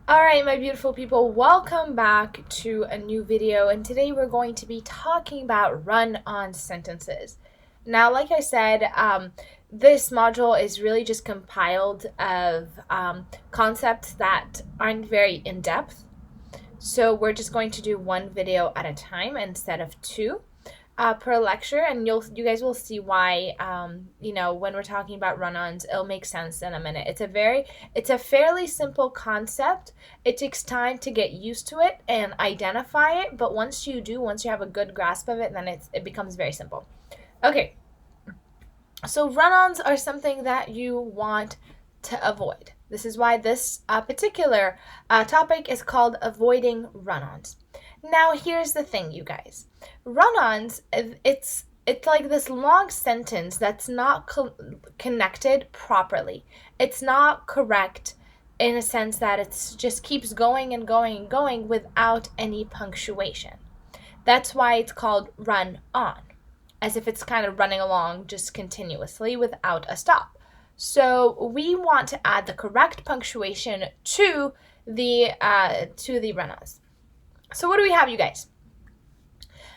Alright, my beautiful people, welcome back to a new video, and today we're going to be talking about run-on sentences. Now, like I said, this module is really just compiled of concepts that aren't very in-depth. So we're just going to do one video at a time instead of two per lecture, and you guys will see why when we're talking about run-ons, it'll make sense in a minute. It's a fairly simple concept. It takes time to get used to it and identify it, but once you have a good grasp of it, then it becomes very simple. Okay, so run-ons are something that you want to avoid. This is why this particular topic is called avoiding run-ons. Now, here's the thing, you guys. Run-ons, it's like this long sentence that's not connected properly. It's not correct in a sense that it just keeps going and going and going without any punctuation. That's why it's called run-on, as if it's kind of running along just continuously without a stop. So we want to add the correct punctuation to the run-ons. So what do we have, you guys?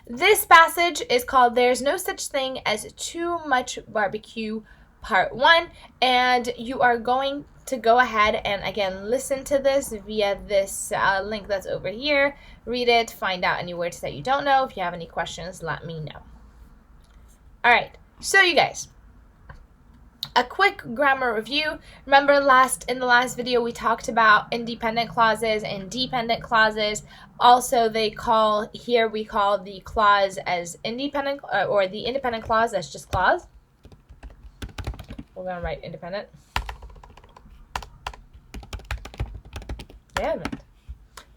This passage is called There's No Such Thing as Too Much Barbecue, Part 1. And you are going to go ahead and, again, listen to this via this link that's over here. Read it, find out any words that you don't know. If you have any questions, let me know. All right, so you guys, a quick grammar review. Remember in the last video we talked about independent clauses and dependent clauses. Also, we call the clause as independent, or the independent clause as just clause. We're going to write independent. Damn it.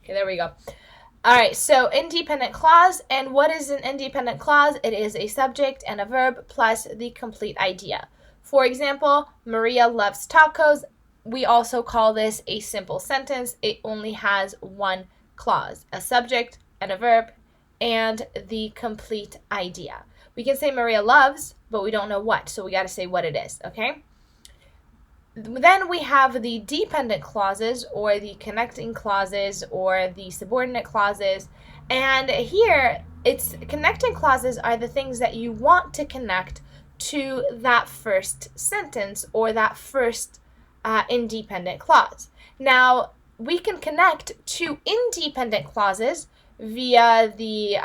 Okay, there we go. All right, so independent clause, and what is an independent clause? It is a subject and a verb plus the complete idea. For example, Maria loves tacos. We also call this a simple sentence. It only has one clause, a subject and a verb and the complete idea. We can say Maria loves, but we don't know what, so we got to say what it is, okay? Then we have the dependent clauses, or the connecting clauses, or the subordinate clauses. And here, connecting clauses are the things that you want to connect to that first sentence or that first independent clause. Now, we can connect to independent clauses via the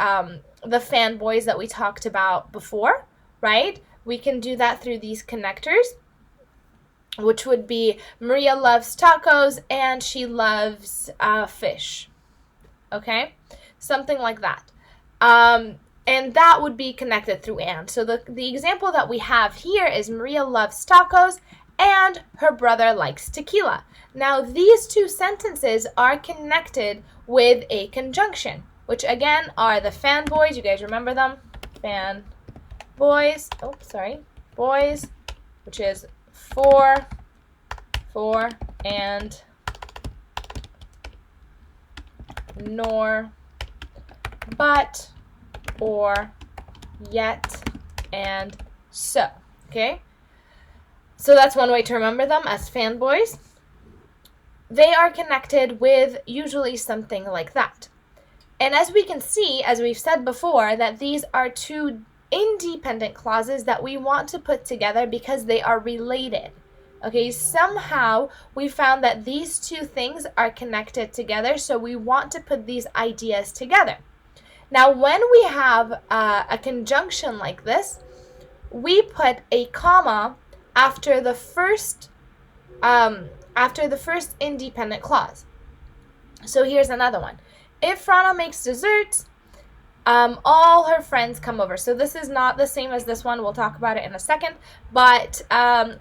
FANBOYS that we talked about before, right? We can do that through these connectors, which would be Maria loves tacos and she loves fish, okay? Something like that. And that would be connected through and. So the example that we have here is Maria loves tacos and her brother likes tequila. Now, these two sentences are connected with a conjunction, which again are the FANBOYS. You guys remember them? FANBOYS. Oh, sorry. Boys, which is for, and, nor, but, or, yet, and so, okay? So that's one way to remember them as FANBOYS. They are connected with usually something like that. And as we can see, as we've said before, that these are two independent clauses that we want to put together because they are related. Okay, somehow we found that these two things are connected together, so we want to put these ideas together. Now, when we have a conjunction like this, we put a comma after the first independent clause. So here's another one. If Rana makes desserts, all her friends come over. So this is not the same as this one. We'll talk about it in a second. But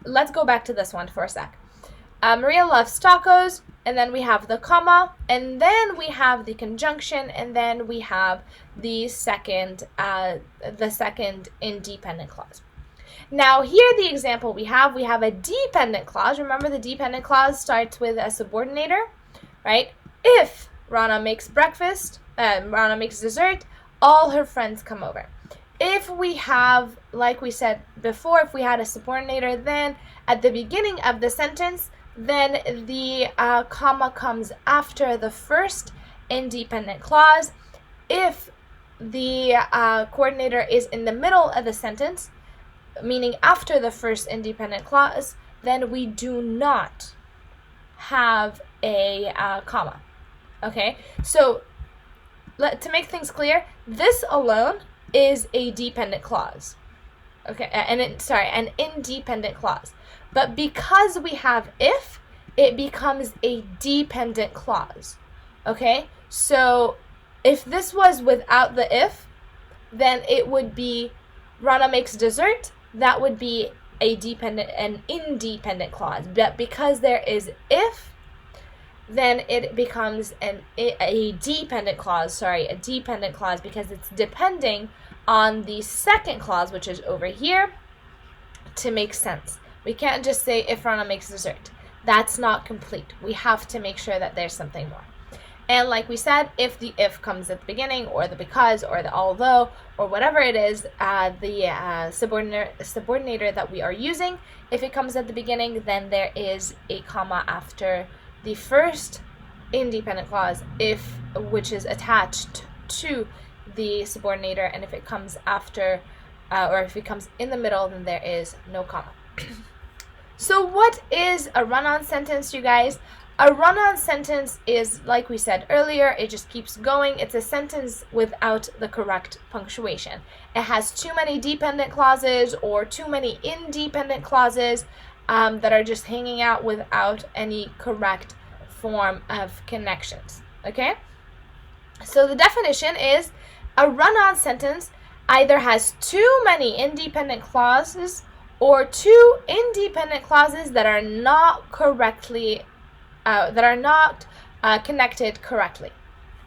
let's go back to this one for a sec. Maria loves tacos, and then we have the comma, and then we have the conjunction, and then we have the second independent clause. Now, here the example we have a dependent clause. Remember, the dependent clause starts with a subordinator, right? If Rana makes dessert, all her friends come over. If we have, like we said before, if we had a subordinator, then at the beginning of the sentence, then the comma comes after the first independent clause. If the coordinator is in the middle of the sentence, meaning after the first independent clause, then we do not have a comma. Okay, so to make things clear, this alone is a dependent clause. Okay, an independent clause. But because we have if, it becomes a dependent clause. Okay, so if this was without the if, then it would be Rana makes dessert. That would be an independent clause. But because there is if, then it becomes a dependent clause. A dependent clause, because it's depending on the second clause, which is over here, to make sense. We can't just say if Rana makes dessert. That's not complete. We have to make sure that there's something more. And like we said, if the if comes at the beginning, or the because, or the although, or whatever it is, the subordinator that we are using, if it comes at the beginning, then there is a comma after the first independent clause, which is attached to the subordinator, and if it comes after, or if it comes in the middle, then there is no comma. So what is a run-on sentence, you guys? A run-on sentence is, like we said earlier, it just keeps going. It's a sentence without the correct punctuation. It has too many dependent clauses or too many independent clauses that are just hanging out without any correct form of connections. Okay? So the definition is a run-on sentence either has too many independent clauses or two independent clauses that are not connected correctly.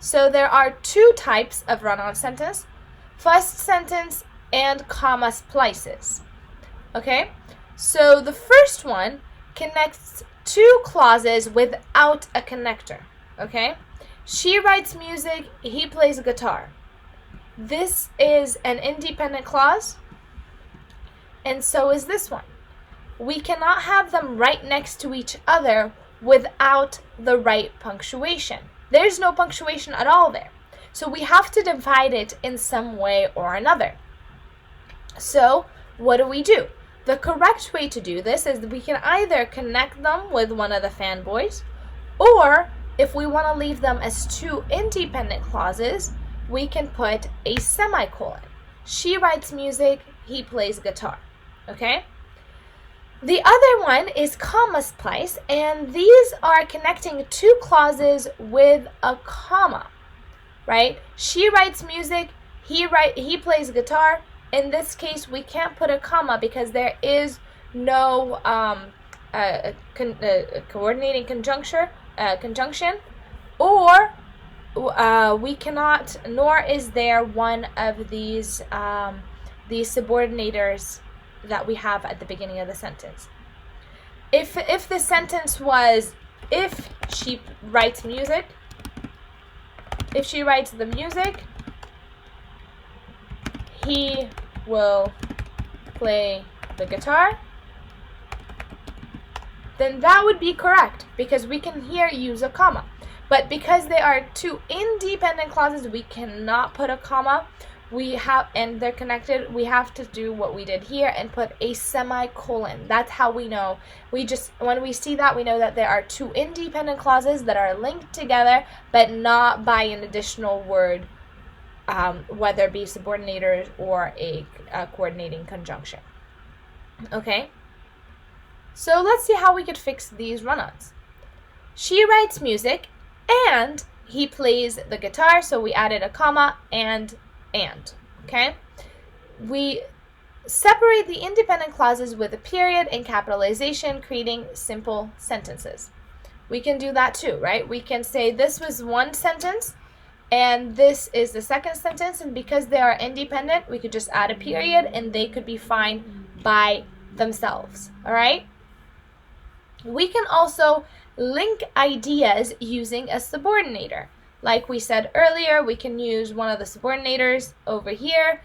So there are two types of run-on sentence: first sentence and comma splices. Okay, so the first one connects two clauses without a connector. Okay, she writes music, he plays guitar. This is an independent clause, and so is this one. We cannot have them right next to each other without the right punctuation. There's no punctuation at all there. So we have to divide it in some way or another. So what do? The correct way to do this is that we can either connect them with one of the fanboys, or if we want to leave them as two independent clauses, we can put a semicolon. She writes music, he plays guitar. Okay? The other one is comma splice, and these are connecting two clauses with a comma, right? She writes music, he plays guitar. In this case, we can't put a comma because there is no coordinating conjunction, or we cannot, nor is there one of these subordinators that we have at the beginning of the sentence. If the sentence was, if she writes music, if she writes the music, he will play the guitar, then that would be correct because we can here use a comma. But because they are two independent clauses, we cannot put a comma. And they're connected, we have to do what we did here and put a semicolon. That's how we know. When we see that, we know that there are two independent clauses that are linked together, but not by an additional word, whether it be subordinators or a coordinating conjunction. Okay? So let's see how we could fix these run-ons. She writes music and he plays the guitar, so we added a comma and, okay? We separate the independent clauses with a period and capitalization, creating simple sentences. We can do that too, right? We can say this was one sentence and this is the second sentence, and because they are independent, we could just add a period and they could be fine by themselves, all right? We can also link ideas using a subordinator. Like we said earlier, we can use one of the subordinators over here.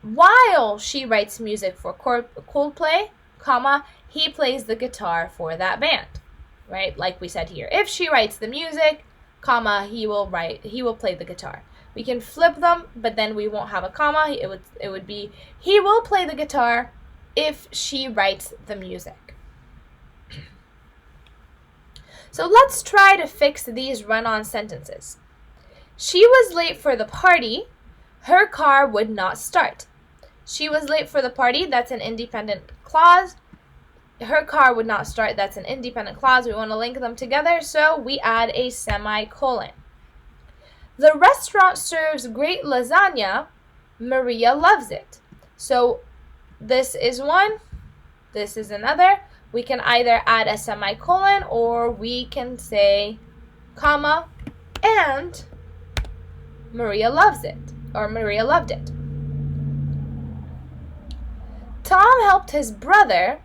While she writes music for Coldplay, comma, he plays the guitar for that band. right? Like we said here. If she writes the music, comma, he will play the guitar. We can flip them, but then we won't have a comma. It would be, he will play the guitar if she writes the music. So let's try to fix these run-on sentences. She was late for the party. Her car would not start. She was late for the party. That's an independent clause. Her car would not start. That's an independent clause. We want to link them together, so we add a semicolon. The restaurant serves great lasagna. Maria loves it. So this is one. This is another. We can either add a semicolon or we can say, comma, and Maria loves it, or Maria loved it. Tom helped his brother.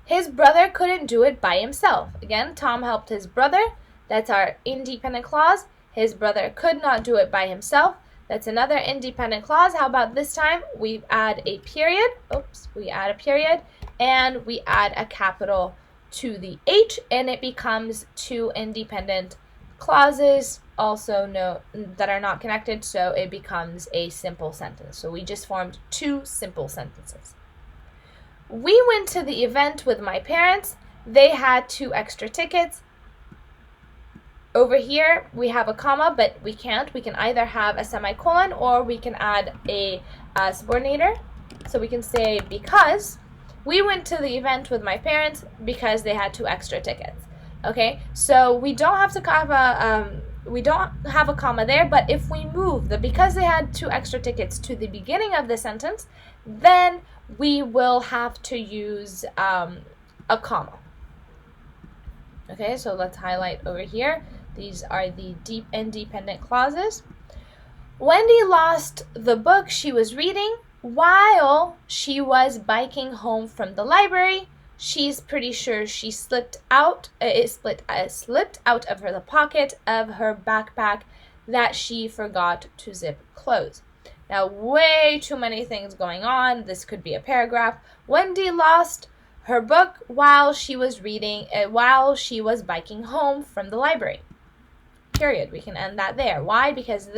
His brother couldn't do it by himself. Again, Tom helped his brother. That's our independent clause. His brother could not do it by himself. That's another independent clause. How about this time? We add a period. Oops, we add a period. And we add a capital to the H, and it becomes two independent clauses, also note that are not connected, so it becomes a simple sentence. So we just formed two simple sentences. We went to the event with my parents. They had 2 extra tickets. Over here, we have a comma, but we can't. We can either have a semicolon or we can add a subordinator. So we can say, because we went to the event with my parents because they had 2 extra tickets. Okay, so we don't have to have a comma there, but if we move the because they had 2 extra tickets to the beginning of the sentence, then we will have to use a comma. Okay, so let's highlight over here. These are the deep independent clauses. Wendy lost the book she was reading while she was biking home from the library. She's pretty sure she slipped out. It slipped out of the pocket of her backpack that she forgot to zip close. Now, way too many things going on. This could be a paragraph. Wendy lost her book while she was biking home from the library. Period. We can end that there. Why? Because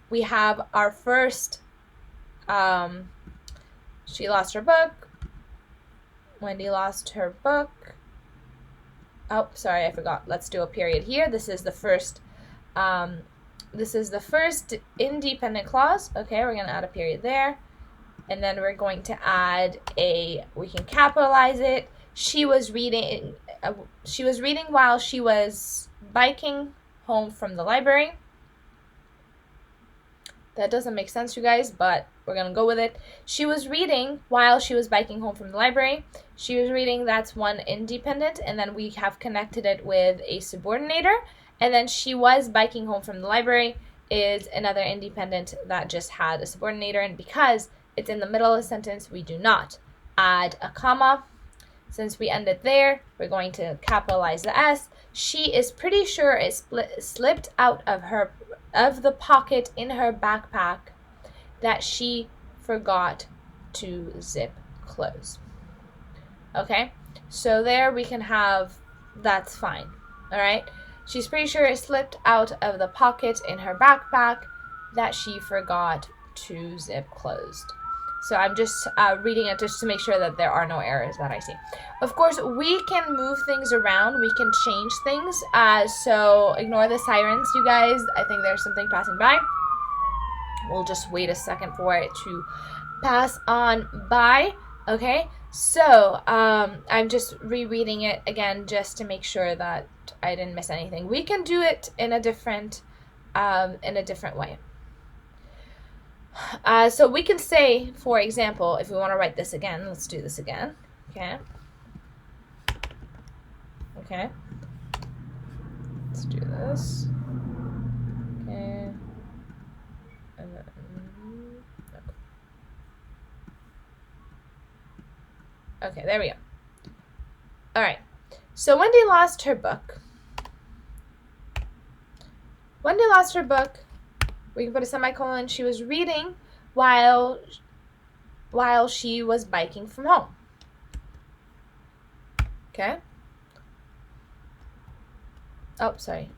we have our first, she lost her book. Wendy lost her book. Oh, sorry, I forgot. Let's do a period here. This is the first independent clause. Okay, we're going to add a period there. And then we're going to add we can capitalize it. She was reading while she was biking home from the library. That doesn't make sense, you guys, but we're going to go with it. She was reading while she was biking home from the library. She was reading, that's one independent, and then we have connected it with a subordinator. And then she was biking home from the library is another independent that just had a subordinator. And because it's in the middle of the sentence, we do not add a comma. Since we ended there, we're going to capitalize the S. She is pretty sure it slipped out of the pocket in her backpack that she forgot to zip close. Okay, so there we can have, that's fine. All right, she's pretty sure it slipped out of the pocket in her backpack that she forgot to zip closed. So I'm just reading it just to make sure that there are no errors that I see. Of course, we can move things around. We can change things. So ignore the sirens, you guys. I think there's something passing by. We'll just wait a second for it to pass on by. Okay, so I'm just rereading it again just to make sure that I didn't miss anything. We can do it in a different way. So we can say, for example, if we want to write this again, let's do this again. Okay. Okay. Let's do this. Okay. And then, okay, there we go. All right. So Wendy lost her book. Wendy lost her book. We can put a semicolon. She was reading while she was biking from home. Okay. Oh, sorry.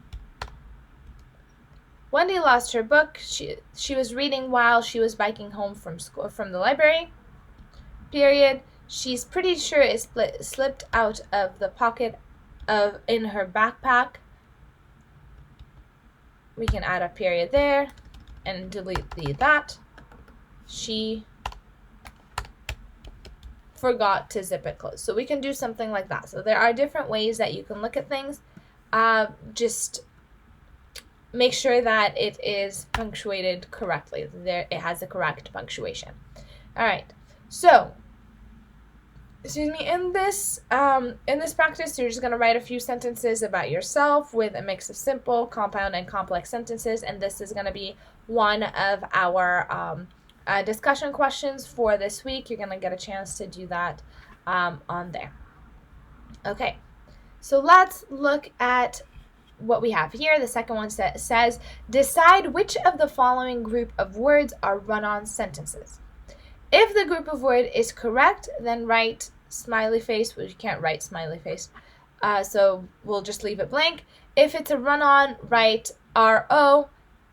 Wendy lost her book. She was reading while she was biking home from the library. Period. She's pretty sure it slipped out of the pocket in her backpack. We can add a period there and delete that. She forgot to zip it closed. So we can do something like that. So there are different ways that you can look at things. Just make sure that it is punctuated correctly. There, it has the correct punctuation. All right. So, excuse me. In this practice, you're just gonna write a few sentences about yourself with a mix of simple, compound, and complex sentences. And this is gonna be one of our discussion questions for this week. You're gonna get a chance to do that on there. Okay. So let's look at what we have here. The second one says, decide which of the following group of words are run-on sentences. If the group of word is correct, then write smiley face. Well, you can't write smiley face, so we'll just leave it blank. If it's a run-on, write RO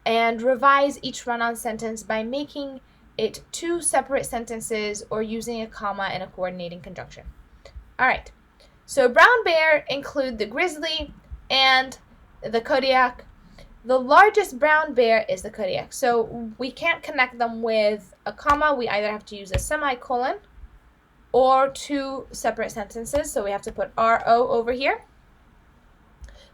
and revise each run-on sentence by making it 2 separate sentences or using a comma in a coordinating conjunction. All right. So brown bear include the grizzly and the Kodiak. The largest brown bear is the Kodiak. So we can't connect them with a comma. We either have to use a semicolon or 2 separate sentences. So we have to put RO over here.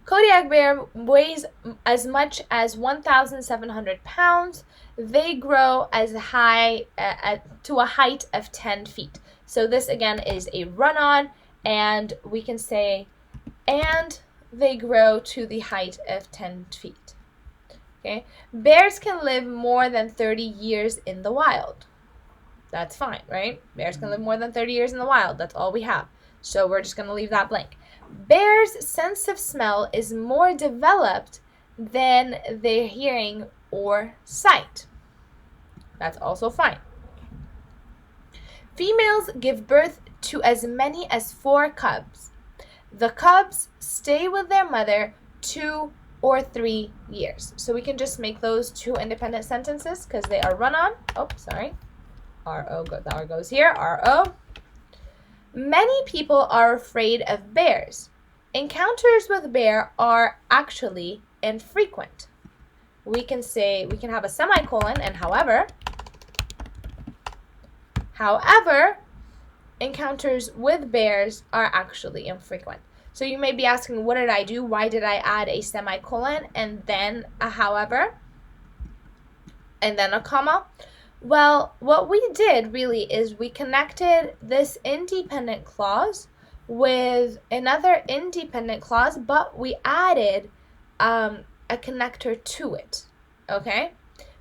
Kodiak bear weighs as much as 1,700 pounds. They grow as high to a height of 10 feet. So this again is a run-on, and we can say, and they grow to the height of 10 feet. Okay. Bears can live more than 30 years in the wild. That's fine, right? Bears can live more than 30 years in the wild. That's all we have. So we're just going to leave that blank. Bears' sense of smell is more developed than their hearing or sight. That's also fine. Females give birth to as many as 4 cubs. The cubs stay with their mother 2 or 3 years. So we can just make those 2 independent sentences because they are run-on. Oh, sorry. R-O, the R goes here. R-O. Many people are afraid of bears. Encounters with bear are actually infrequent. We can say, we can have a semicolon and however, encounters with bears are actually infrequent. So you may be asking, what did I do? Why did I add a semicolon and then a however and then a comma? Well, what we did really is we connected this independent clause with another independent clause, but we added a connector to it, okay?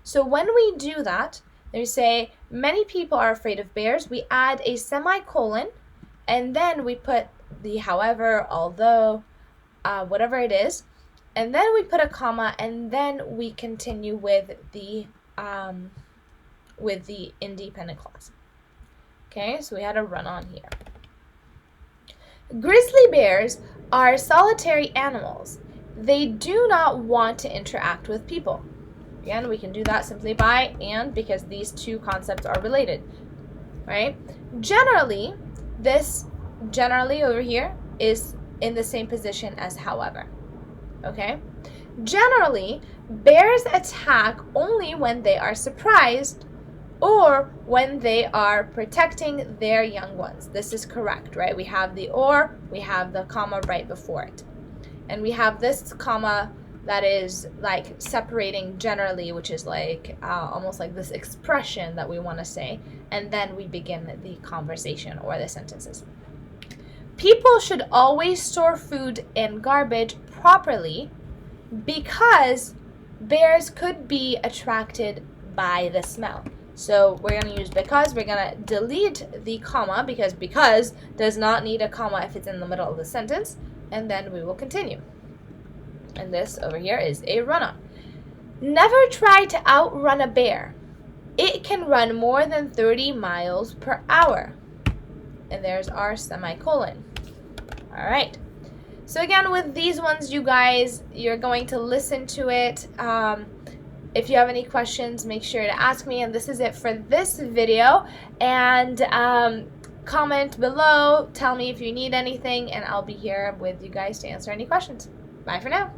So when we do that, they say, many people are afraid of bears. We add a semicolon, and then we put the however, although, whatever it is, and then we put a comma, and then we continue with the independent clause. Okay, so we had a run-on here. Grizzly bears are solitary animals. They do not want to interact with people. Again, we can do that simply by and because these 2 concepts are related, right? Generally, this generally over here is in the same position as however, okay? Generally, bears attack only when they are surprised or when they are protecting their young ones. This is correct, right? We have the or, we have the comma right before it. And we have this comma that is like separating generally, which is like almost like this expression that we want to say. And then we begin the conversation or the sentences. People should always store food and garbage properly because bears could be attracted by the smell. So we're going to use because. We're going to delete the comma because does not need a comma if it's in the middle of the sentence. And then we will continue. And this over here is a run-on. Never try to outrun a bear. It can run more than 30 miles per hour. And there's our semicolon. All right. So again, with these ones, you guys, you're going to listen to it. If you have any questions, make sure to ask me. And this is it for this video. And comment below, tell me if you need anything, and I'll be here with you guys to answer any questions. Bye for now.